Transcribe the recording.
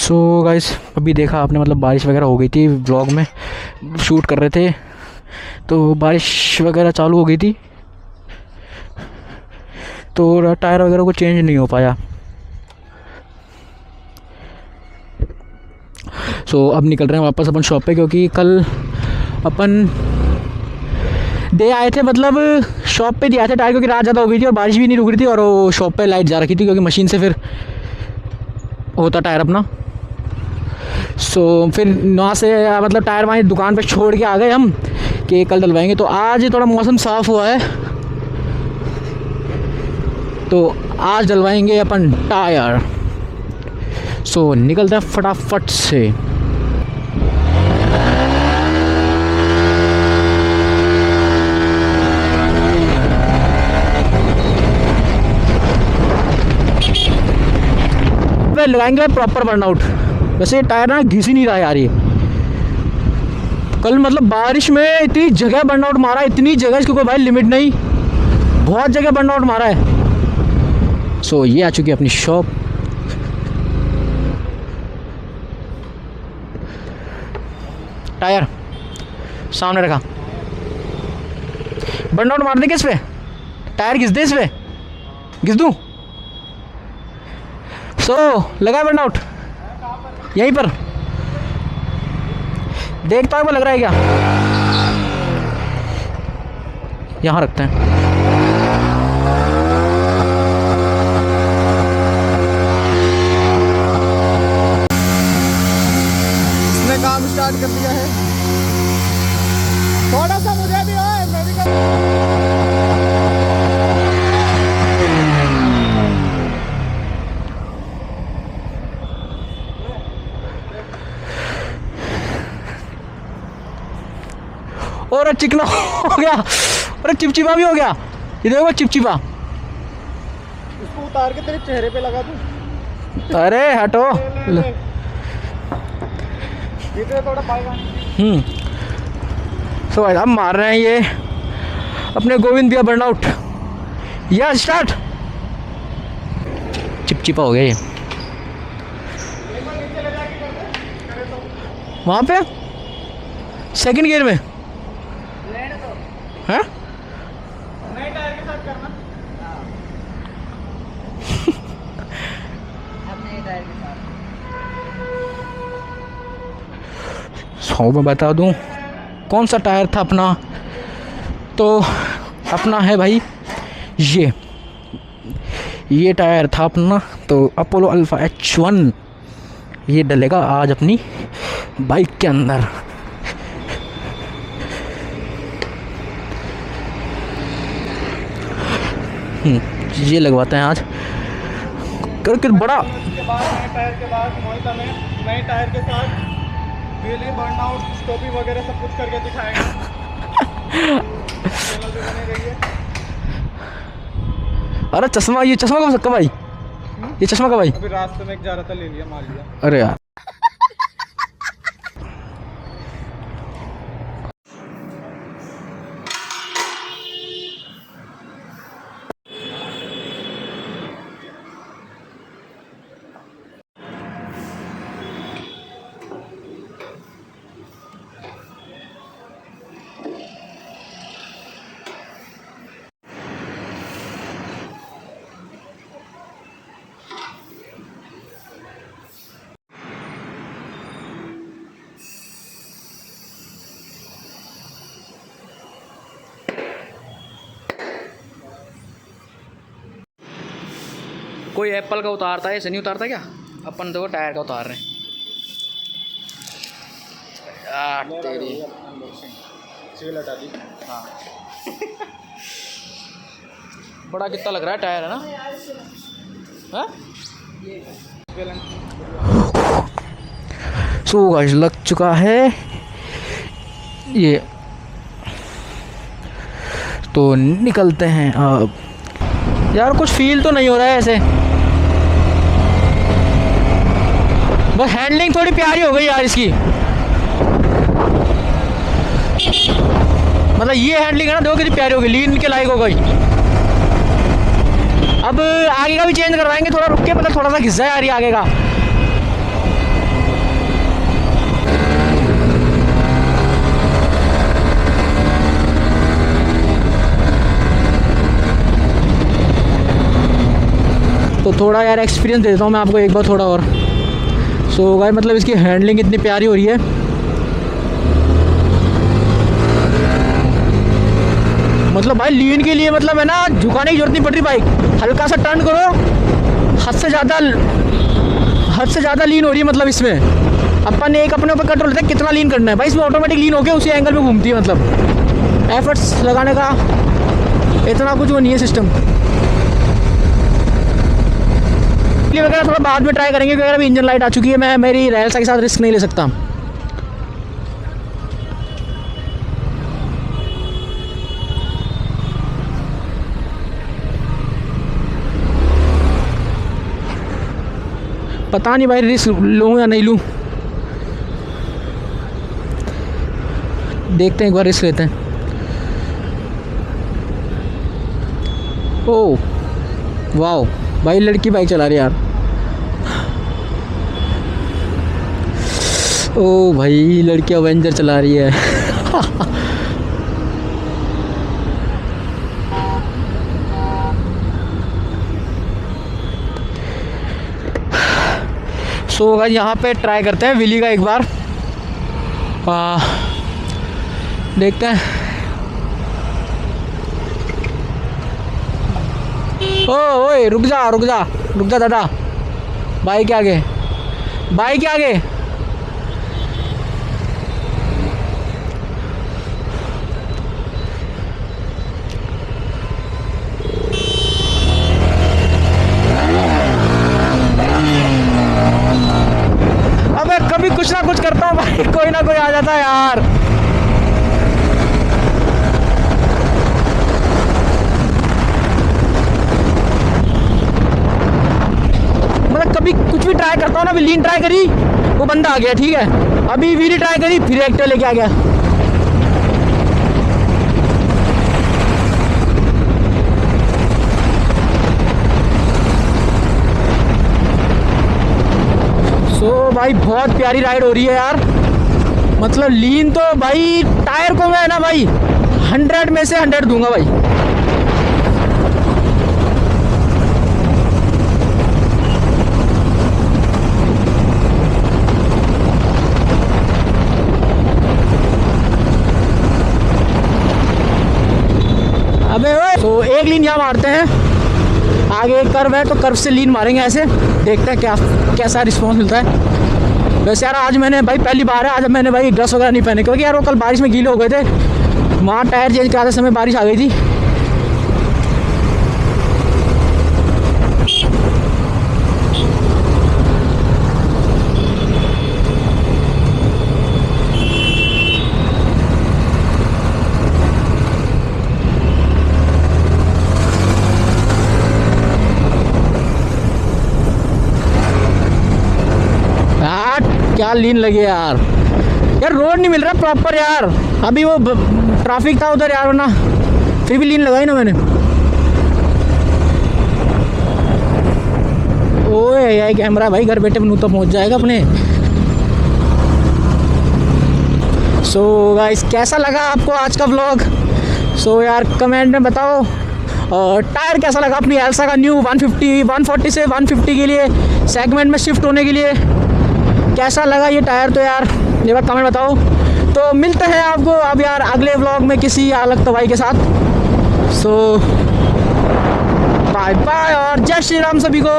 So guys अभी देखा आपने, मतलब बारिश वगैरह हो गई थी, व्लॉग में शूट कर रहे थे तो बारिश वगैरह चालू हो गई थी तो टायर वगैरह को चेंज नहीं हो पाया। सो अब निकल रहे हैं वापस अपन शॉप पे, क्योंकि कल अपन दे आए थे, मतलब शॉप पे दिया था टायर, क्योंकि रात ज़्यादा हो गई थी और बारिश भी नहीं रुक रही थी और वो शॉप पे लाइट जा रखी थी, क्योंकि मशीन से फिर होता टायर अपना। सो फिर वहाँ से मतलब टायर वहाँ दुकान पे छोड़ के आ गए हम कि कल डलवाएंगे। तो आज थोड़ा मौसम साफ़ हुआ है तो आज डलवाएंगे अपन टायर। सो निकलते हैं फटाफट से। लगाएंगे प्रॉपर बर्नआउट। वैसे टायर ना घिस ही नहीं रहा यार ये। कल मतलब बारिश में इतनी जगह बर्नआउट मारा, इतनी जगह इसकी कोई भाई लिमिट नहीं, बहुत जगह बर्नआउट मारा है। सो ये आ चुकी है अपनी शॉप। टायर सामने रखा, बर्नआउट मार दे, किस पे टायर घिस दे, इस पे घिस दूँ। सो लगा बर्नआउट यहीं पर, देखता है वो लग रहा है क्या। यहाँ रखते हैं। इसने काम स्टार्ट कर दिया है, थोड़ा सा मुझे भी है, मैं भी और चिकना हो गया, अरे चिपचिपा भी हो गया। ये देखो चिपचिपा। इसको उतार के तेरे चेहरे पे लगा दूं। अरे हटो। ये थोड़ा पाएगा। सो भाई हम मार रहे हैं ये अपने गोविंद भैया बर्नआउट। या स्टार्ट। चिपचिपा हो गया ये वहाँ पे सेकंड गियर में है। नए टायर के साथ करना। अब नए टायर के साथ। सो मैं बता दूं कौन सा टायर था अपना, तो अपना है भाई ये टायर था अपना, तो अपोलो अल्फा H1 ये डलेगा आज अपनी बाइक के अंदर। ये लगवाते हैं आज करके बड़ा। उसके बाद नए टायर के बाद मोहिता में नए टायर के साथ व्हील बर्नआउट स्टॉपी वगैरह सब कुछ करके दिखाएगा। चैनल पे बने रहिए। अरे चश्मा, ये चश्मा कब सकता भाई, ये चश्मा का भाई अभी रास्ते में एक जा रहा था, ले लिया, मार लिया। अरे यार कोई एप्पल का उतारता है, ऐसे नहीं उतारता क्या। अपन देखो टायर का उतार रहे हैं यार तेरी। सील हटा दी। हाँ बड़ा कितना लग रहा है टायर, है ना। हाँ सो गाइस लग चुका है ये, तो निकलते हैं अब। यार कुछ फील तो नहीं हो रहा है ऐसे, बस हैंडलिंग थोड़ी प्यारी हो गई यार इसकी। मतलब ये हैंडलिंग है ना, देखो कितनी प्यारी हो गई, लीन के लायक हो गई। अब आगे का भी चेंज करवाएंगे, थोड़ा रुक के, मतलब थोड़ा सा घिस्सा है यार ये आगे का। तो थोड़ा यार एक्सपीरियंस दे देता हूँ मैं आपको एक बार थोड़ा और। सो गाइस मतलब इसकी हैंडलिंग इतनी प्यारी हो रही है, मतलब भाई लीन के लिए मतलब है ना झुकाने की जरूरत नहीं पड़ रही बाइक। हल्का सा टर्न करो, हद से ज़्यादा लीन हो रही है मतलब इसमें। अपन एक अपने ऊपर कंट्रोल लेते हैं कितना लीन करना है भाई, इसमें ऑटोमेटिक लीन होकर उसी एंगल पे घूमती है, मतलब एफर्ट्स लगाने का इतना कुछ वो नहीं है सिस्टम। ये वगैरह थोड़ा बाद में ट्राई करेंगे क्योंकि अभी इंजन लाइट आ चुकी है, मैं मेरी रैलसा के साथ रिस्क नहीं ले सकता। पता नहीं भाई रिस्क लूँ या नहीं लूँ, देखते हैं एक बार रिस्क लेते हैं। ओह वाओ भाई लड़की बाइक चला रही है यार। ओ भाई लड़की अवेंजर चला रही है। सो गाइस यहाँ पे ट्राई करते हैं विली का एक बार, देखते हैं। ओए रुक जा दादा, बाइक के आगे। अबे कभी कुछ ना कुछ करता हूँ भाई, कोई ना कोई आ जाता है यार। मतलब कभी कुछ भी ट्राई करता हूँ ना, अभी लीन ट्राई करी वो बंदा आ गया, ठीक है, अभी व्हीली ट्राई करी फिर एक्टर लेके आ गया। सो भाई बहुत प्यारी राइड हो रही है यार, मतलब लीन तो भाई टायर को मैं ना भाई 100 में से 100 दूंगा भाई। अबे ओए, तो एक लीन यहाँ मारते हैं, आगे एक कर्व है तो कर्व से लीन मारेंगे ऐसे, देखते हैं कैसा रिस्पॉन्स मिलता है। वैसे यार आज मैंने भाई पहली बार है, आज मैंने भाई ग्लव्स वगैरह नहीं पहने क्योंकि यार वो कल बारिश में गीले हो गए थे, वहाँ टायर चेंज कराते समय बारिश आ गई थी। क्या लीन लगे यार रोड नहीं मिल रहा प्रॉपर यार, अभी वो ट्रैफिक था उधर यार, वरना फिर भी लीन लगाई ना मैंने। ओए यही कैमरा भाई घर बैठे बनू तो पहुंच जाएगा अपने। सो गाइस कैसा लगा आपको आज का व्लॉग? सो यार कमेंट में बताओ। और टायर कैसा लगा अपनी एल्सा का न्यू 140 से 150 के लिए सेगमेंट में शिफ्ट होने के लिए कैसा लगा ये टायर? तो यार ये बात कमेंट बताओ। तो मिलते हैं आपको अब यार अगले व्लॉग में किसी अलग तबाही के साथ। सो बाय बाय और जय श्री राम सभी को।